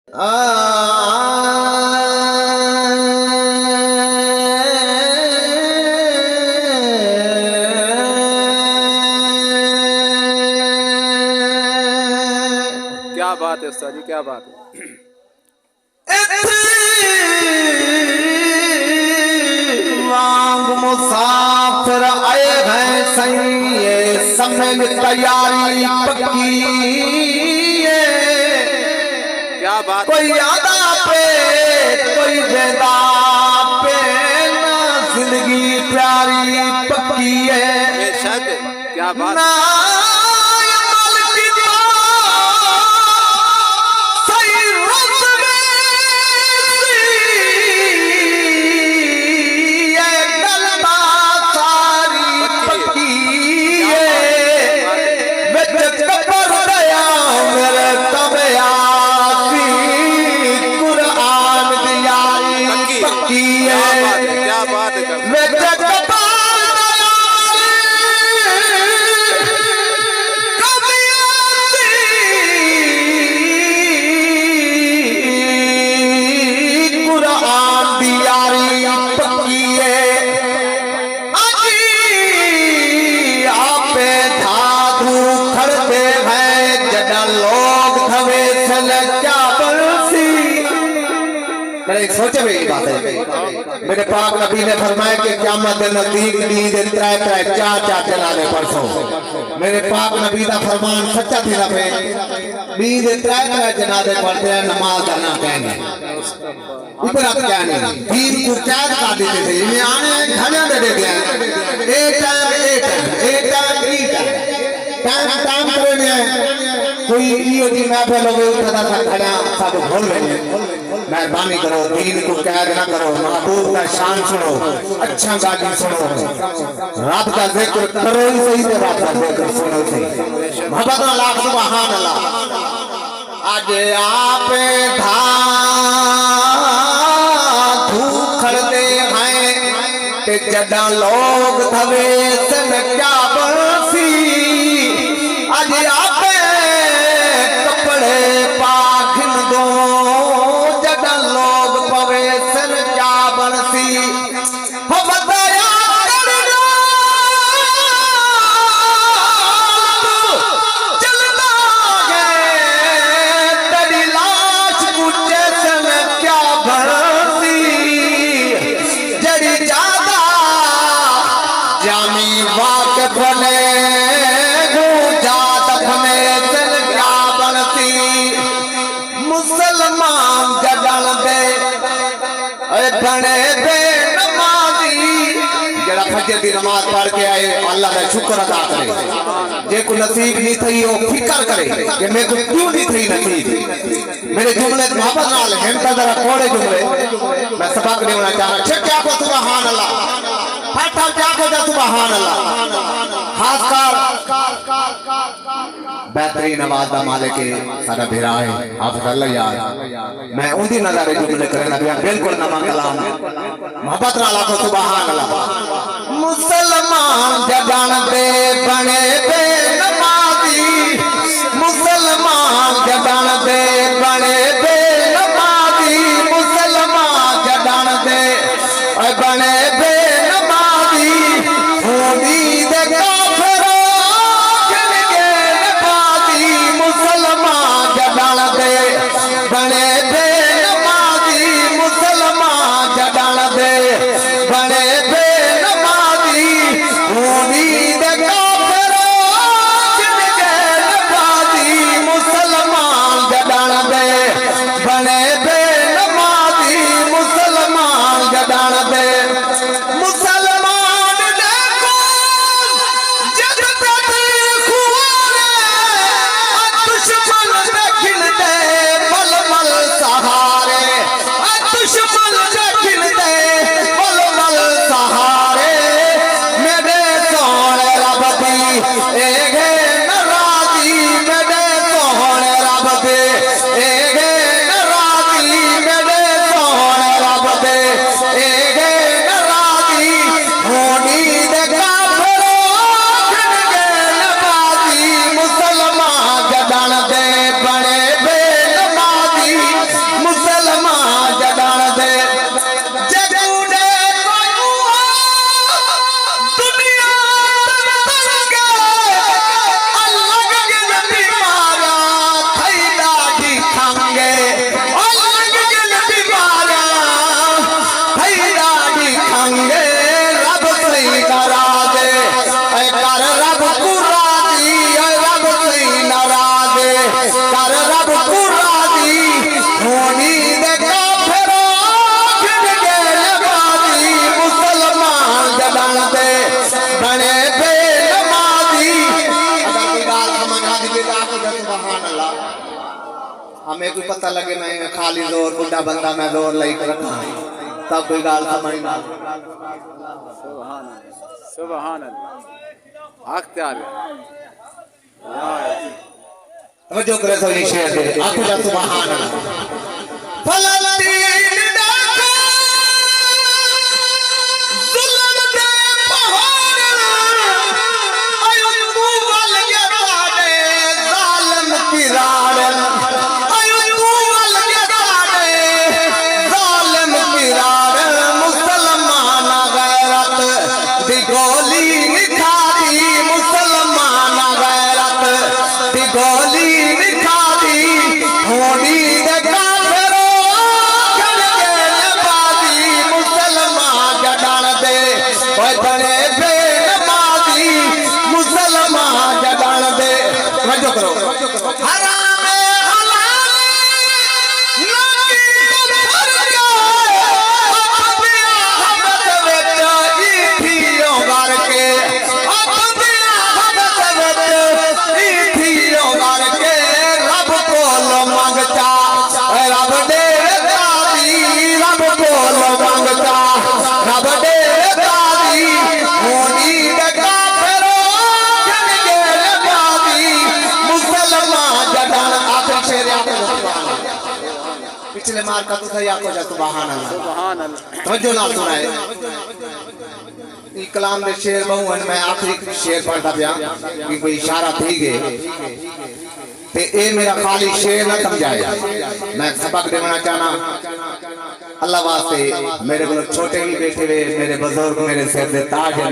क्या बात है उस्ताद जी, क्या बात है। वांग मुसाफिर आए हैं सही, ये समय तैयारी पक्की है। क्या बात, कोई आदा पे कोई बेदा पे ना, जिंदगी प्यारी पक्की है। बेशक, क्या बात ना क्या बात है। सोचे मेरी बात है। मेरे पाक नबी ने फरमाया कि क़यामत के नजदीक ईद त्रै त्रै चार चार जनाने परसों। मेरे पाक नबी का फरमान सच्चा थी ना पे ईद त्रै त्रै जनाने पढ़ते हैं, नमाज करना कहने इतना क्या नहीं दीन को कैद कर देते थे। इन्हें आने घने दे देते हैं, एक टाइम टाइम करने कोई ये दी महफिल होवे उठा सा खड़ा सब भूल गए। मेहरबानी करो, दीन को कैद ना करो, महबूब का शान सुनो, अच्छा गाजी सुनो, रब का जिक्र करो ही सही से, रब का जिक्र सुनो सही। मोहब्बत अल्लाह सुभान अल्लाह। आज आप खड़ते हैं ते जड़ा लोग थवे सन क्या बरसी। आज आप कपड़े पाखिन दो जड़ा लोग पवे सन क्या बरसी। हो बताया चलना गए तेरी लाश पूछे सन क्या बरसी। जड़ी ज्यादा जामी वाक़िफ़ बने मुसलमान जगल दे बने दे नमाजी। जरा फजर की नमाज पढ़ के आए अल्लाह का शुक्र अदा करे। जे को नसीब नहीं थी वो फिक्र करे कि मेरे को क्यों नहीं थी नसीब। मेरे जुमले मोहब्बत नाल हैं तो जरा थोड़े जुमले मैं सबक देना चाह रहा। क्या को सुभान अल्लाह, फटा क्या को सुभान अल्लाह। खासकर बेहतरीन आवाज का मालिक सारा भिरा है हाफिज़ अल्लाह यार। मैं उनकी नज़र जुमले करना बिल्कुल नवा कलाम मोहब्बत नाल को सुभान अल्लाह। मुसलमान जगन दे बने दे नमाजी, मुसलमान जगन दे बने दे नमाजी, मुसलमान जगन दे बने दे नमाजी। उम्मीद बने दे नमाजी, मुसलमान जगन दे बने दे नमाजी। उम्मीद काफिरों पता लगे मैं खाली जोर बुढ़ा बंदा मैं जोर लाई कर रखा तब कोई गाल समझ ना सुभान अल्लाह सुभान अल्लाह हक त्यार तवज्जो करे तो ये शेर दे आखो जा सुभान अल्लाह फलस्तीन डाको जुल्म दे पहाड़ आयो तू वाल के साडे जालिम किराड़ आयो तू वाल के साडे जालिम किराड़ मुसलमान गैरत दी गोली निखारी मुसलमान गैरत दी गोली निखारी होनी दे काफिरो चल गए बाजी मुसलमान जड़न दे ओए बड़े बेनमाजी मुसलमान जड़न दे तवज्जो करो हराम हलाल नकी भर गए अपने हबत विच ईठियो भर के अपने हबत विच ईठियो भर के रब कोल मंगता रब दे दादी रब कोल मंगता रब दे दादी होनी दे काफिरो चल गए बाजी मुसलमान जड़न आखिर शेर आके पिछले मार का तो या को जा सुभान अल्लाह सुभान अल्लाह तवज्जो ना सुनाए ई कलाम दे शेर बहुन मैं आखिरी शेर पढ़दा पिया कि कोई इशारा थी गए ते ए मेरा खाली शेर ना समझाए मैं सबक देना चाहना अल्लाह वास्ते मेरे को छोटे भी बैठे हुए मेरे बुजुर्ग मेरे सिर दे ताज हैं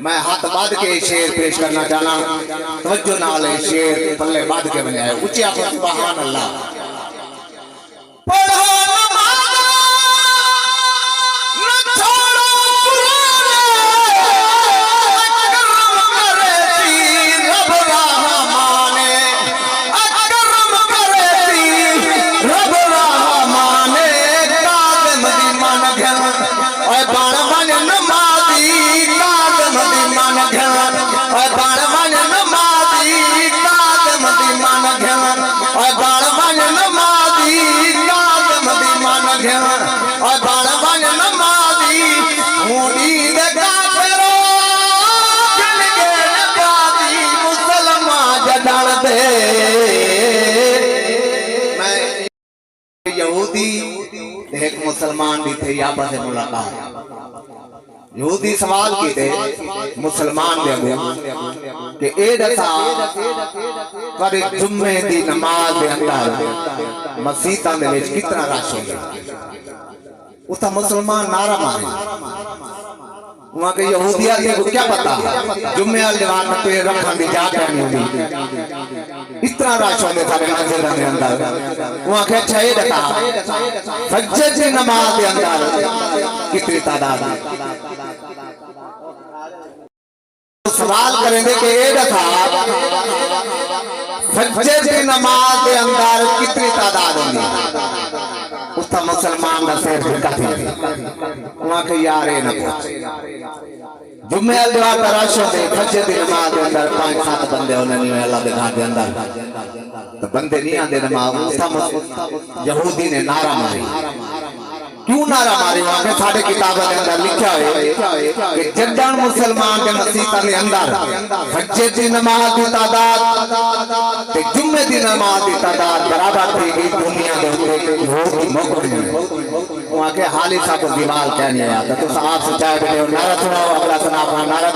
मैं हाथ बांध के शेर पेश करना चाहना तवज्जो नाल शेर पल्ले बांध के बनाया ऊंची आंखों सुभान अल्लाह पढ़ो नमाज़ न छोड़ो अकरम करे पीर रब रहमाने अकरम करे पीर रब रहमाने कादम दी मन घन ओए बाण मन नमाज़ी कादम दी मन घन ओए बाण मन नमाज़ी कादम दी मन घन ओए बाण मन नमाज़ी कादम दी मन घन ओए बाण मन नमाज़ी होनी दे काफिरो चल गए बाजी मुसलमान जड़न दे मैं यहूदी एक मुसलमान भी थे आपस में मुलाकात यहूदी सवाल कीते मुसलमान दे अगू कि ए दसा पर जुम्मे दी नमाज दे अंदर मस्जिदां दे विच कितना रश होंदा उता मुसलमान नारा मारे वहां के यहूदिया के क्या पता जुम्मे वाले जवान पे रखन दी जा करनी होंदी इतना रश होंदे सारे मस्जिदां दे अंदर वहां के अच्छा ए दसा फजर दी नमाज दे अंदर कितनी तादाद सवाल करेंगे कि ये दफा फजर की नमाज के अंदर कितनी तादाद होगी उसका मुसलमान का सिर झुका थी वहां के यार न जुम्मे अल्लाह का रश होते फजर की नमाज के अंदर 5-7 बंदे होने नहीं अल्लाह के घर के अंदर तो बंदे नहीं आते नमाज उसका यहूदी ने नारा मारी क्यों नारा मारे वहां पे साढ़े किताबों के अंदर लिखा है कि जद्दन मुसलमान के मसीता के अंदर फजर की नमाज की तादाद ते जुम्मे की नमाज की तादाद बराबर थी कि दुनिया के ऊपर वोट की मौका वहां के हाली साहब को दीवाल कहने आया तो आप सच्चाई नारा सुनाओ अगला सुना नारा